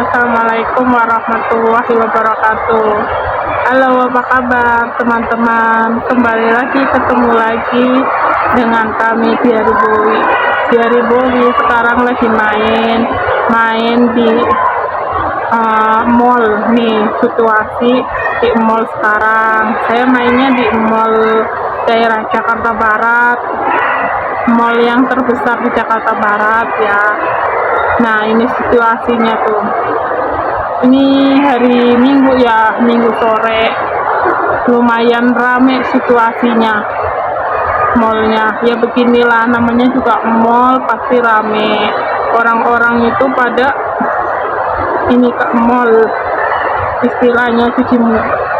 Assalamualaikum warahmatullahi wabarakatuh. Halo, apa kabar teman-teman? Kembali lagi, ketemu lagi dengan kami Diary Bowie. Diary Bowie sekarang lagi main di mall nih. Situasi di mall sekarang, saya mainnya di mall daerah Jakarta Barat, mall yang terbesar di Jakarta Barat ya. Nah, ini situasinya tuh. Ini hari Minggu ya, Minggu sore. Lumayan rame situasinya. Mallnya ya beginilah, namanya juga mall, pasti rame. Orang-orang itu pada ini ke mall, istilahnya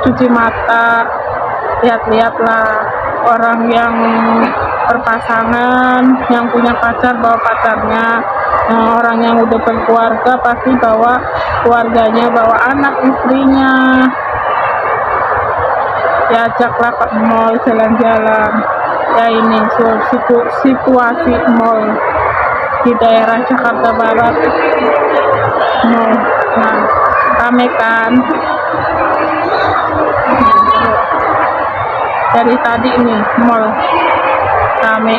cuci mata. Lihat-lihatlah orang yang berpasangan, yang punya pacar bawa pacarnya, orang yang udah berkeluarga pasti bawa keluarganya, bawa anak istrinya, diajaklah ke mall jalan-jalan ya. Ini situasi mall di daerah Jakarta Barat mall. Nah, rame kan dari tadi ini mall rame.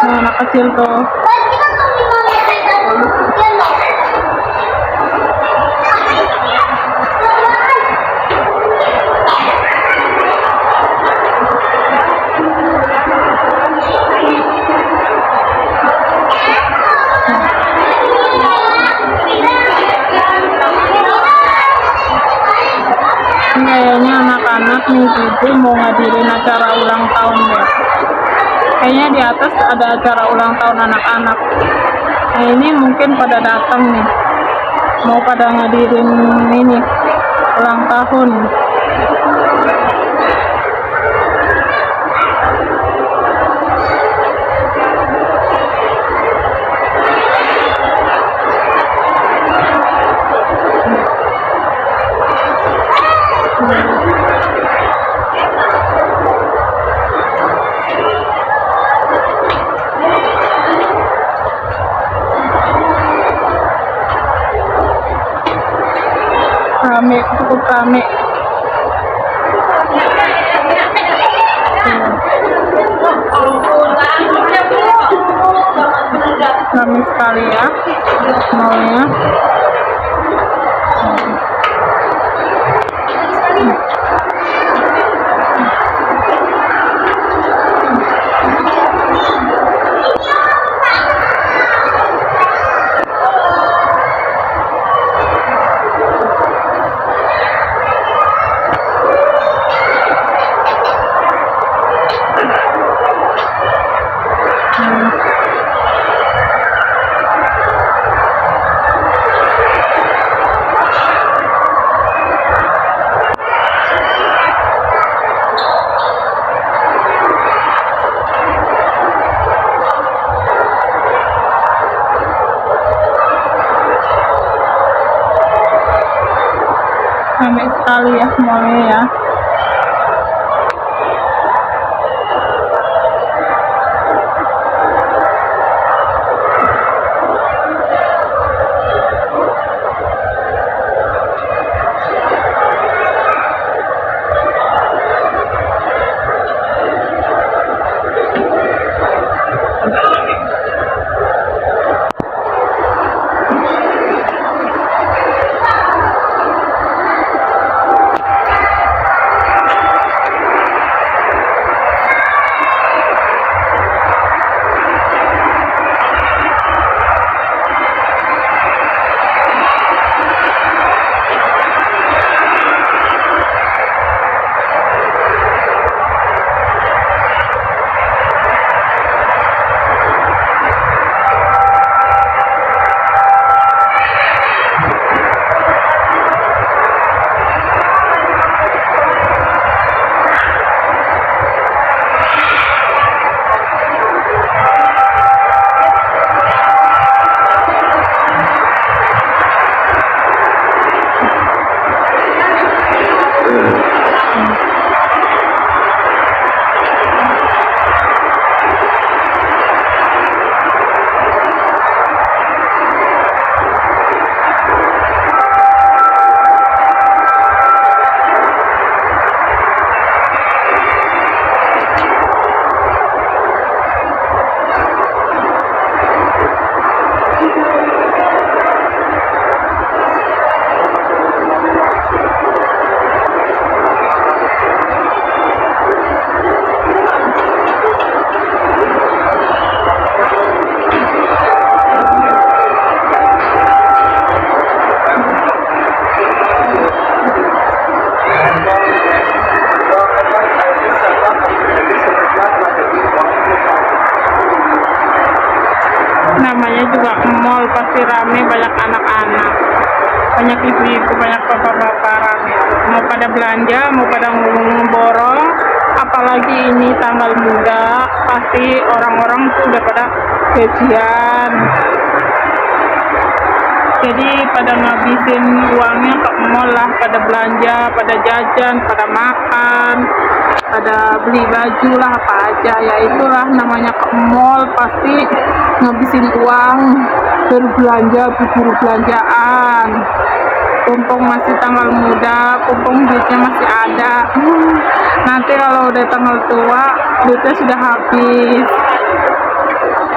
Anak kecil tuh. Kayaknya anak-anak nih itu mau ngadirin acara ulang tahun deh. Kayaknya di atas ada acara ulang tahun anak-anak. Nah, ini mungkin pada datang nih, mau pada ngadirin ini ulang tahun. Rame, cukup rame. Rame sekali ya mallnya. Rame sekali ya mallnya ya. namanya juga mall, pasti rame, banyak anak-anak, banyak ibu-ibu, banyak bapak-bapak rame. Mau pada belanja, mau pada borong, apalagi ini tanggal muda, pasti orang-orang tuh udah pada gajian. Jadi pada ngabisin uangnya ke mall lah, pada belanja, pada jajan, pada makan, pada beli baju lah, apa aja ya, itulah namanya ke mall, pasti ngabisin uang berbelanja, berburu belanjaan. Mumpung masih tanggal muda, mumpung duitnya masih ada. Nanti kalau udah tanggal tua, duitnya sudah habis.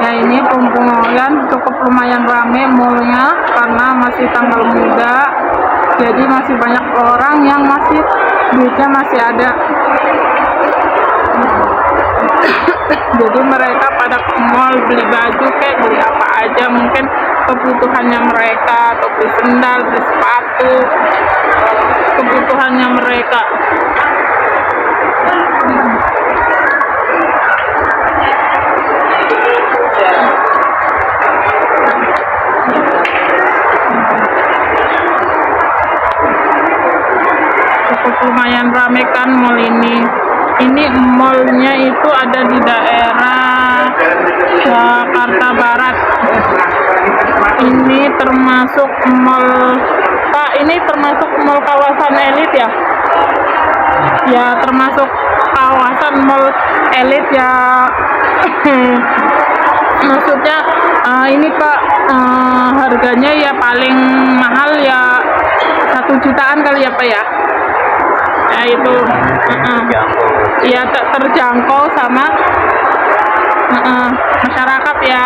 Ya ini Pumpungan cukup lumayan rame mallnya karena masih tanggal muda, jadi masih banyak orang yang masih duitnya masih ada. Jadi mereka pada ke mall beli baju, kayak beli apa aja mungkin kebutuhannya mereka, atau beli sendal, beli sepatu, kebutuhannya mereka. Cukup lumayan rame kan mall ini. Ini mallnya itu ada di daerah Jakarta Barat. Ini termasuk mall, Pak, ini termasuk mall kawasan elit ya? Ya, termasuk kawasan mall elit ya. Maksudnya ini Pak, harganya ya paling mahal ya 1 jutaan kali ya Pak ya? Ya itu ya terjangkau sama masyarakat ya.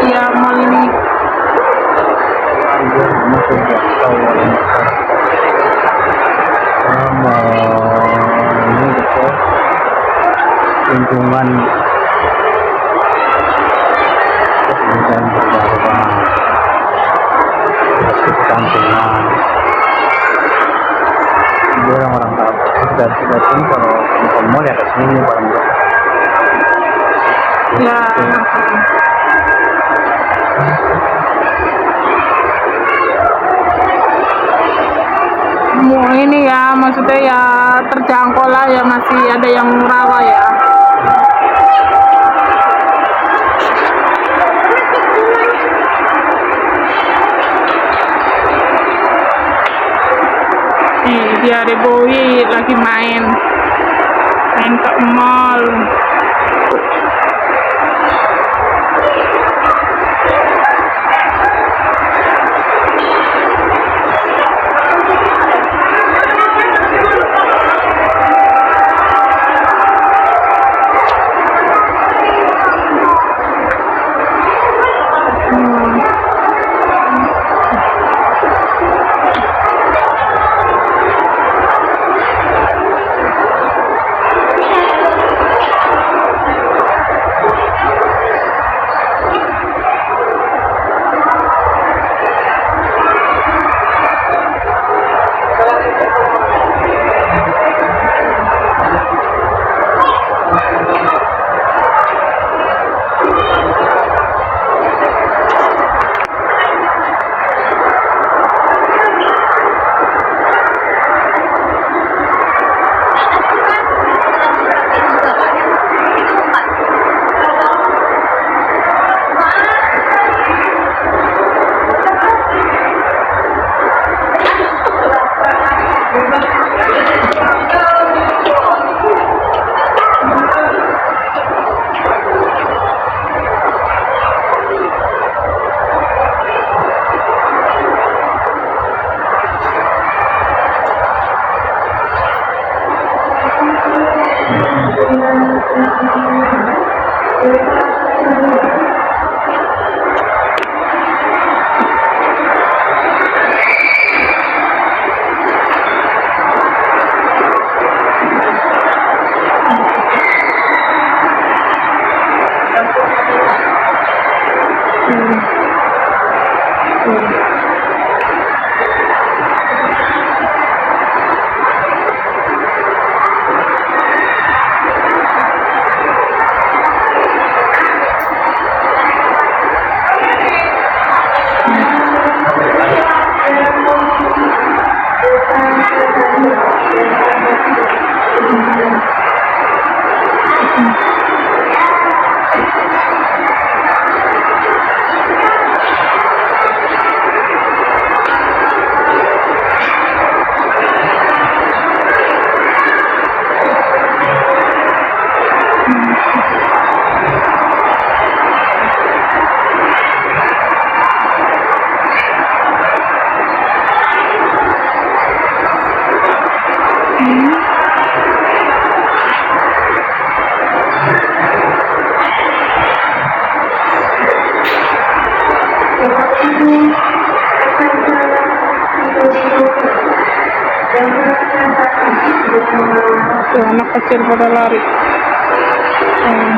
Iya mall ini lingkungan kemudian berwarna kecantikan. Jadi orang-orang sudah sini kalau ke mall ya kesini paling ya. Ini ya maksudnya ya terjangkau lah ya, masih ada yang murah lah ya. Nih dia Bowie lagi main ke mall. Tuh, anak kecil pada lari. Hmm.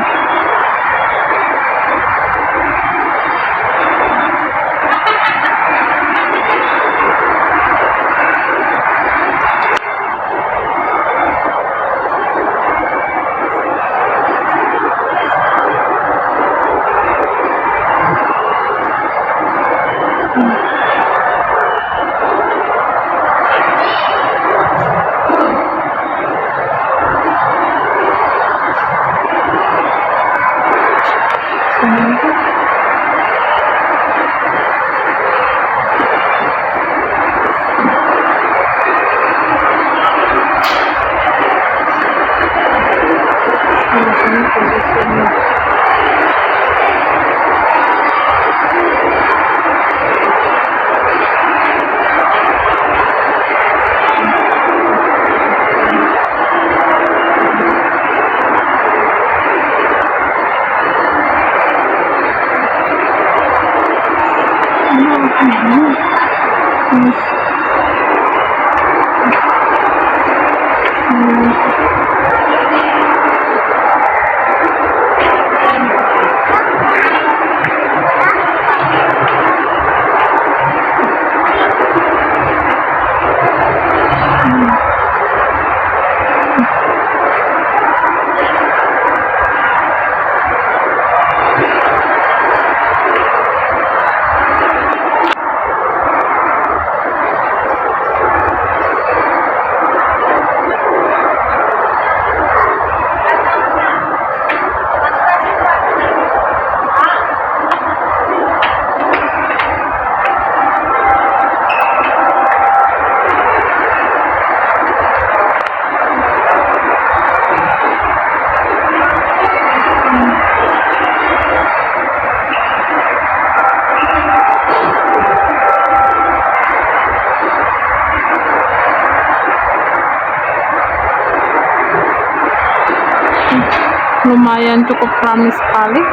Sini posisinya. Lumayan cukup ramai sekali.